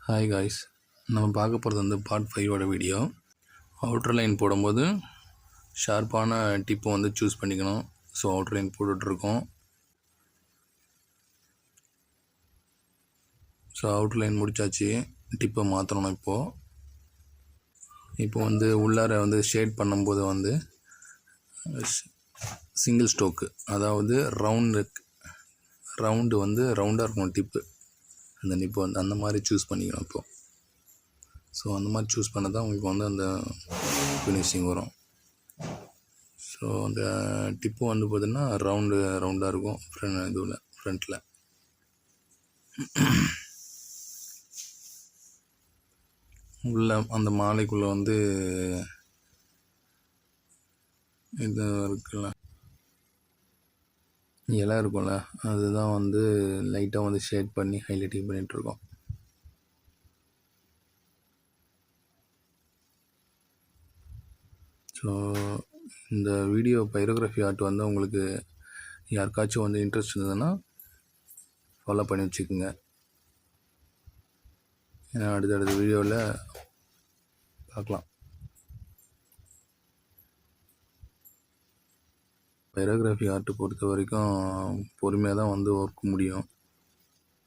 Hi guys, நம்ம பார்க்க போகிறது வந்து பார்ட் 5ஓட வீடியோ. அவுட்டர் லைன் போடும்போது ஷார்ப்பான டிப்பை வந்து சூஸ் பண்ணிக்கணும். ஸோ அவுட்டர் லைன் போட்டுட்ருக்கோம். ஸோ அவுட்டர் லைன் முடித்தாச்சு. டிப்பை மாற்றணும். இப்போ வந்து உள்ளார வந்து ஷேட் பண்ணும்போது வந்து சிங்கிள் ஸ்ட்ரோக்கு, அதாவது ரவுண்டு வந்து ரவுண்டாக இருக்கணும் டிப்பு. அந்த நிப்பு வந்து அந்த மாதிரி சூஸ் பண்ணிக்கணும் இப்போது. ஸோ அந்த மாதிரி சூஸ் பண்ண தான் உங்களுக்கு வந்து அந்த ஃபினிஷிங் வரும். ஸோ அந்த டிப்பு வந்து பார்த்திங்கன்னா ரவுண்டாக இருக்கும் ஃப்ரண்ட்டில். உள்ள அந்த மாலைக்குள்ளே வந்து இது இருக்குல்ல, இலை இருக்கும்ல, அதுதான் வந்து லைட்டாக வந்து ஷேட் பண்ணி ஹைலைட்டிங் பண்ணிகிட்ருக்கோம். ஸோ இந்த வீடியோ பைரோகிராஃபி ஆர்ட் வந்து உங்களுக்கு யாருக்காச்சும் வந்து இன்ட்ரெஸ்ட் இருந்ததுன்னா ஃபாலோ பண்ணி வச்சுக்கோங்க. ஏன்னா அடுத்தடுத்த வீடியோவில் பார்க்கலாம். பைரோகிராஃபி ஆர்ட்டு பொறுத்த வரைக்கும் பொறுமையாக தான் வந்து ஒர்க் முடியும்.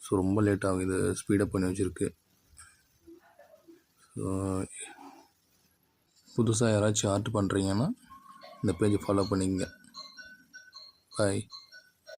ஸோ ரொம்ப லேட் ஆகும். இது ஸ்பீடப் பண்ணி வச்சுருக்கு. ஸோ புதுசாக யாராச்சும் ஆர்ட் பண்ணுறீங்கன்னா இந்த பேஜை ஃபாலோ பண்ணிக்கங்க. பாய்.